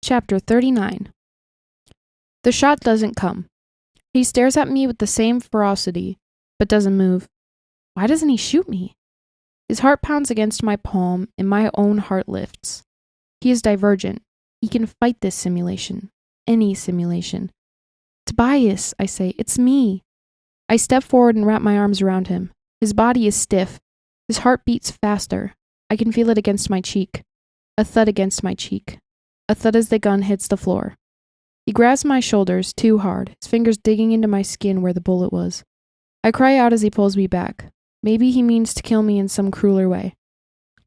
Chapter 39. The shot doesn't come. He stares at me with the same ferocity, but doesn't move. Why doesn't he shoot me? His heart pounds against my palm, and my own heart lifts. He is divergent. He can fight this simulation. Any simulation. Tobias, I say, it's me. I step forward and wrap my arms around him. His body is stiff. His heart beats faster. I can feel it against my cheek. A thud against my cheek. A thud as the gun hits the floor. He grabs my shoulders too hard, his fingers digging into my skin where the bullet was. I cry out as he pulls me back. Maybe he means to kill me in some crueler way.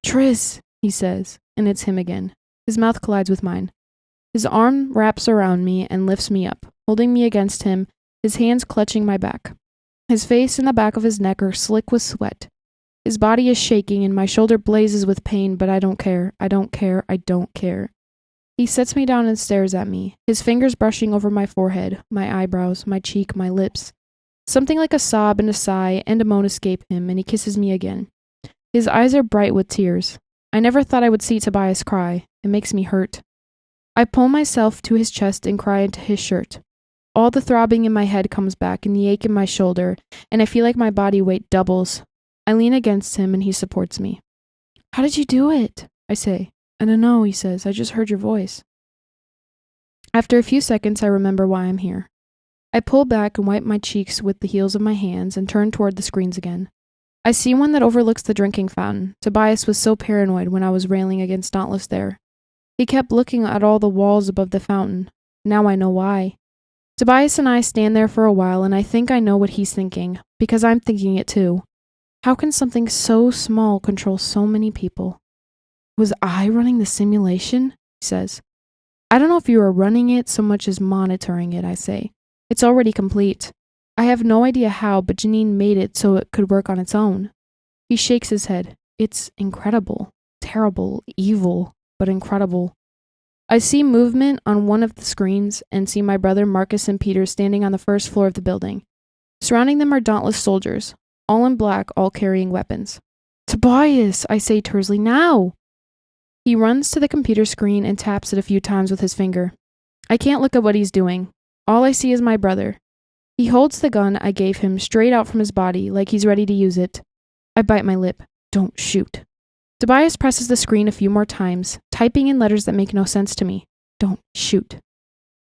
Tris, he says, and it's him again. His mouth collides with mine. His arm wraps around me and lifts me up, holding me against him, his hands clutching my back. His face and the back of his neck are slick with sweat. His body is shaking and my shoulder blazes with pain, but I don't care. I don't care. I don't care. He sits me down and stares at me, his fingers brushing over my forehead, my eyebrows, my cheek, my lips. Something like a sob and a sigh and a moan escape him, and he kisses me again. His eyes are bright with tears. I never thought I would see Tobias cry. It makes me hurt. I pull myself to his chest and cry into his shirt. All the throbbing in my head comes back and the ache in my shoulder, and I feel like my body weight doubles. I lean against him and he supports me. How did you do it? I say. I don't know, he says. I just heard your voice. After a few seconds, I remember why I'm here. I pull back and wipe my cheeks with the heels of my hands and turn toward the screens again. I see one that overlooks the drinking fountain. Tobias was so paranoid when I was railing against Dauntless there. He kept looking at all the walls above the fountain. Now I know why. Tobias and I stand there for a while, and I think I know what he's thinking, because I'm thinking it too. How can something so small control so many people? Was I running the simulation? He says. I don't know if you were running it so much as monitoring it, I say. It's already complete. I have no idea how, but Janine made it so it could work on its own. He shakes his head. It's incredible. Terrible. Evil. But incredible. I see movement on one of the screens and see my brother Marcus and Peter standing on the first floor of the building. Surrounding them are dauntless soldiers, all in black, all carrying weapons. Tobias, I say tersely, now! He runs to the computer screen and taps it a few times with his finger. I can't look at what he's doing. All I see is my brother. He holds the gun I gave him straight out from his body, like he's ready to use it. I bite my lip. Don't shoot. Tobias presses the screen a few more times, typing in letters that make no sense to me. Don't shoot.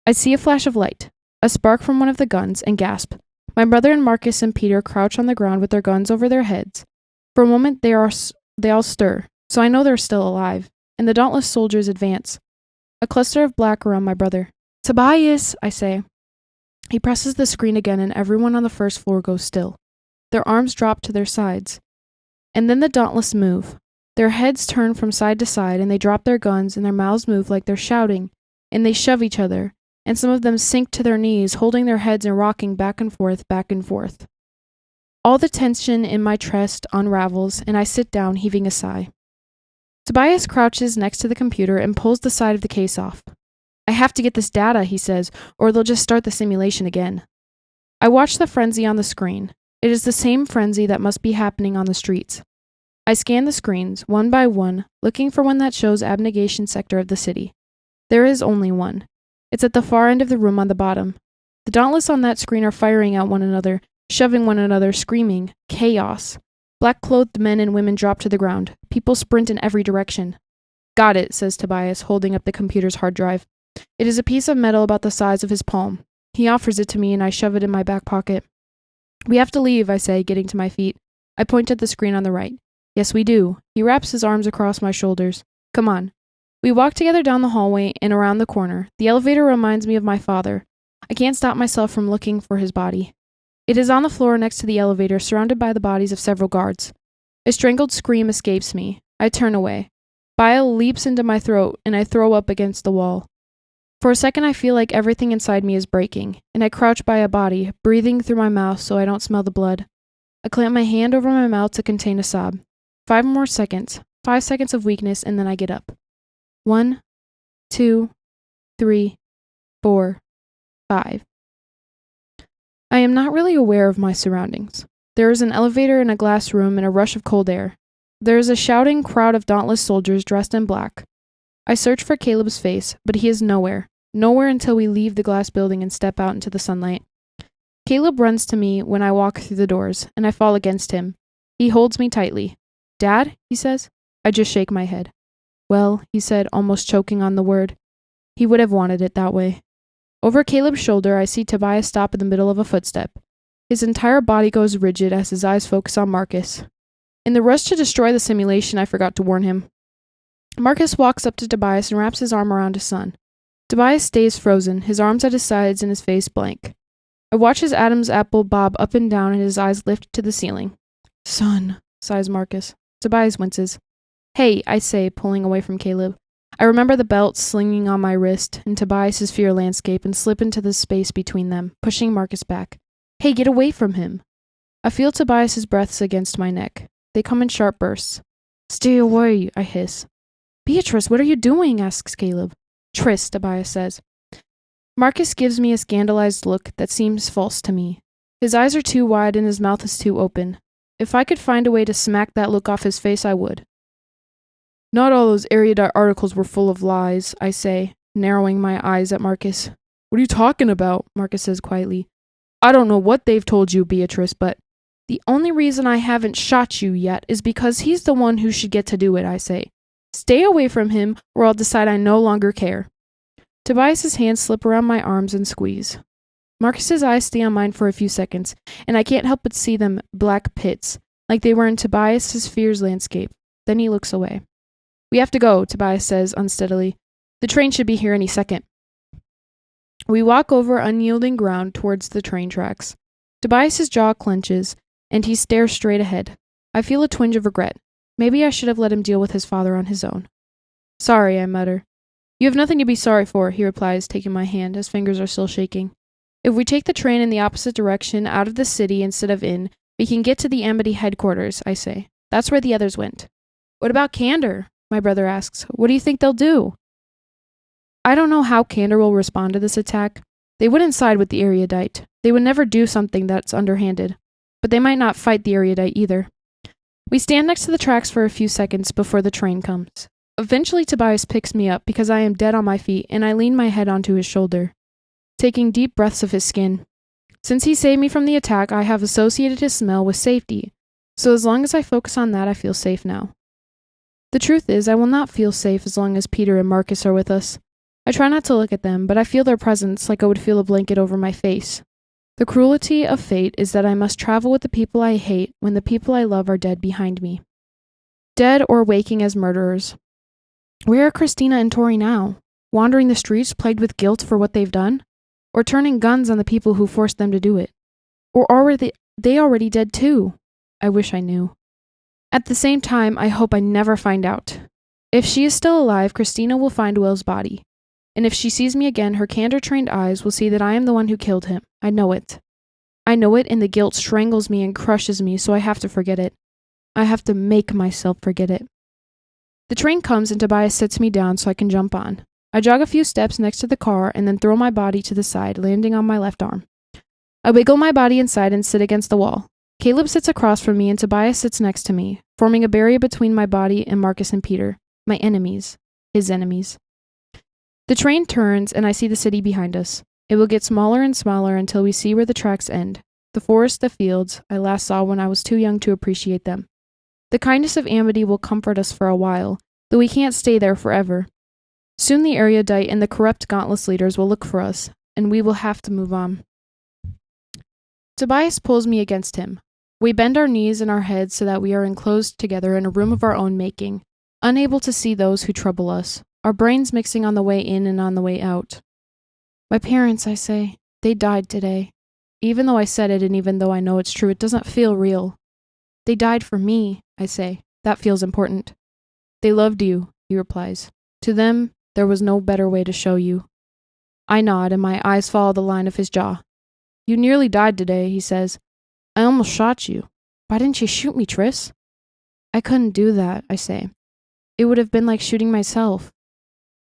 I see a flash of light, a spark from one of the guns, and gasp. My brother and Marcus and Peter crouch on the ground with their guns over their heads. For a moment, they all stir, so I know they're still alive, and the dauntless soldiers advance. A cluster of black around my brother. Tobias, I say. He presses the screen again, and everyone on the first floor goes still. Their arms drop to their sides. And then the dauntless move. Their heads turn from side to side, and they drop their guns, and their mouths move like they're shouting, and they shove each other, and some of them sink to their knees, holding their heads and rocking back and forth, back and forth. All the tension in my chest unravels, and I sit down, heaving a sigh. Tobias crouches next to the computer and pulls the side of the case off. I have to get this data, he says, or they'll just start the simulation again. I watch the frenzy on the screen. It is the same frenzy that must be happening on the streets. I scan the screens, one by one, looking for one that shows abnegation sector of the city. There is only one. It's at the far end of the room on the bottom. The dauntless on that screen are firing at one another, shoving one another, screaming. Chaos. Black-clothed men and women drop to the ground. People sprint in every direction. Got it, says Tobias, holding up the computer's hard drive. It is a piece of metal about the size of his palm. He offers it to me and I shove it in my back pocket. We have to leave, I say, getting to my feet. I point at the screen on the right. Yes, we do. He wraps his arms across my shoulders. Come on. We walk together down the hallway and around the corner. The elevator reminds me of my father. I can't stop myself from looking for his body. It is on the floor next to the elevator, surrounded by the bodies of several guards. A strangled scream escapes me. I turn away. Bile leaps into my throat, and I throw up against the wall. For a second, I feel like everything inside me is breaking, and I crouch by a body, breathing through my mouth so I don't smell the blood. I clamp my hand over my mouth to contain a sob. 5 more seconds. 5 seconds of weakness, and then I get up. 1, 2, 3, 4, 5. I am not really aware of my surroundings. There is an elevator in a glass room and a rush of cold air. There is a shouting crowd of dauntless soldiers dressed in black. I search for Caleb's face, but he is nowhere. Nowhere until we leave the glass building and step out into the sunlight. Caleb runs to me when I walk through the doors, and I fall against him. He holds me tightly. "Dad?" he says. I just shake my head. "Well," he said, almost choking on the word. He would have wanted it that way. Over Caleb's shoulder, I see Tobias stop in the middle of a footstep. His entire body goes rigid as his eyes focus on Marcus. In the rush to destroy the simulation, I forgot to warn him. Marcus walks up to Tobias and wraps his arm around his son. Tobias stays frozen, his arms at his sides and his face blank. I watch his Adam's apple bob up and down and his eyes lift to the ceiling. "Son," sighs Marcus. Tobias winces. "Hey," I say, pulling away from Caleb. I remember the belt slinging on my wrist and Tobias's fear landscape and slip into the space between them, pushing Marcus back. "Hey, get away from him." I feel Tobias's breaths against my neck. They come in sharp bursts. "Stay away," I hiss. "Beatrice, what are you doing?" asks Caleb. "Tris," Tobias says. Marcus gives me a scandalized look that seems false to me. His eyes are too wide and his mouth is too open. If I could find a way to smack that look off his face, I would. "Not all those erudite articles were full of lies," I say, narrowing my eyes at Marcus. "What are you talking about?" Marcus says quietly. "I don't know what they've told you, Beatrice, but the only reason I haven't shot you yet is because he's the one who should get to do it," I say. "Stay away from him, or I'll decide I no longer care." Tobias's hands slip around my arms and squeeze. Marcus's eyes stay on mine for a few seconds, and I can't help but see them black pits, like they were in Tobias's fear's landscape. Then he looks away. "We have to go," Tobias says unsteadily. "The train should be here any second." We walk over unyielding ground towards the train tracks. Tobias's jaw clenches, and he stares straight ahead. I feel a twinge of regret. Maybe I should have let him deal with his father on his own. "Sorry," I mutter. "You have nothing to be sorry for," he replies, taking my hand. His fingers are still shaking. "If we take the train in the opposite direction, out of the city instead of in, we can get to the Amity headquarters," I say. "That's where the others went." "What about Candor?" my brother asks. "What do you think they'll do?" I don't know how Candor will respond to this attack. They wouldn't side with the erudite. They would never do something that's underhanded. But they might not fight the erudite either. We stand next to the tracks for a few seconds before the train comes. Eventually Tobias picks me up because I am dead on my feet and I lean my head onto his shoulder, taking deep breaths of his skin. Since he saved me from the attack, I have associated his smell with safety, so as long as I focus on that, I feel safe now. The truth is, I will not feel safe as long as Peter and Marcus are with us. I try not to look at them, but I feel their presence like I would feel a blanket over my face. The cruelty of fate is that I must travel with the people I hate when the people I love are dead behind me. Dead or waking as murderers. Where are Christina and Tori now? Wandering the streets plagued with guilt for what they've done? Or turning guns on the people who forced them to do it? Or are they already dead too? I wish I knew. At the same time, I hope I never find out. If she is still alive, Christina will find Will's body. And if she sees me again, her candor-trained eyes will see that I am the one who killed him. I know it. I know it, and the guilt strangles me and crushes me, so I have to forget it. I have to make myself forget it. The train comes and Tobias sits me down so I can jump on. I jog a few steps next to the car and then throw my body to the side, landing on my left arm. I wiggle my body inside and sit against the wall. Caleb sits across from me and Tobias sits next to me, forming a barrier between my body and Marcus and Peter, my enemies, his enemies. The train turns and I see the city behind us. It will get smaller and smaller until we see where the tracks end. The forest, the fields, I last saw when I was too young to appreciate them. The kindness of Amity will comfort us for a while, though we can't stay there forever. Soon the erudite and the corrupt Gauntless leaders will look for us, and we will have to move on. Tobias pulls me against him. We bend our knees and our heads so that we are enclosed together in a room of our own making, unable to see those who trouble us, our brains mixing on the way in and on the way out. My parents, I say, they died today. Even though I said it and even though I know it's true, it doesn't feel real. They died for me, I say. That feels important. They loved you, he replies. To them, there was no better way to show you. I nod and my eyes follow the line of his jaw. You nearly died today, he says. I almost shot you. Why didn't you shoot me, Tris? I couldn't do that, I say. It would have been like shooting myself.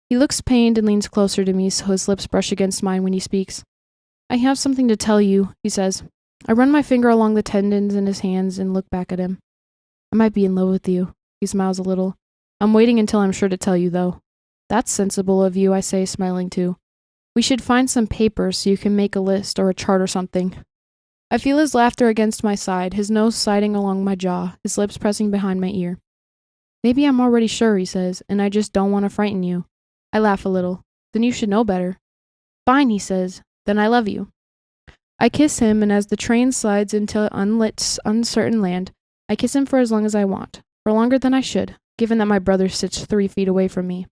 He looks pained and leans closer to me so his lips brush against mine when he speaks. I have something to tell you, he says. I run my finger along the tendons in his hands and look back at him. I might be in love with you. He smiles a little. I'm waiting until I'm sure to tell you, though. That's sensible of you, I say, smiling too. We should find some paper so you can make a list or a chart or something. I feel his laughter against my side, his nose sliding along my jaw, his lips pressing behind my ear. Maybe I'm already sure, he says, and I just don't want to frighten you. I laugh a little. Then you should know better. Fine, he says. Then I love you. I kiss him, and as the train slides into unlit, uncertain land, I kiss him for as long as I want, for longer than I should, given that my brother sits 3 feet away from me.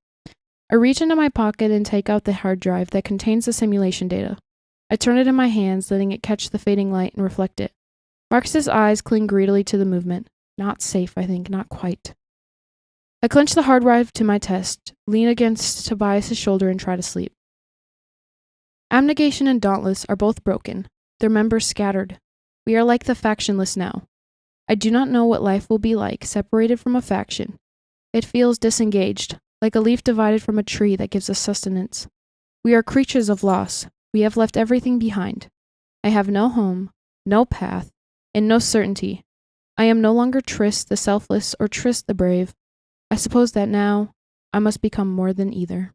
I reach into my pocket and take out the hard drive that contains the simulation data. I turn it in my hands, letting it catch the fading light and reflect it. Marcus's eyes cling greedily to the movement. Not safe, I think, not quite. I clench the hard drive to my chest, lean against Tobias' shoulder, and try to sleep. Abnegation and Dauntless are both broken, their members scattered. We are like the factionless now. I do not know what life will be like, separated from a faction. It feels disengaged, like a leaf divided from a tree that gives us sustenance. We are creatures of loss. We have left everything behind. I have no home, no path, and no certainty. I am no longer Triss the selfless or Triss the brave. I suppose that now I must become more than either.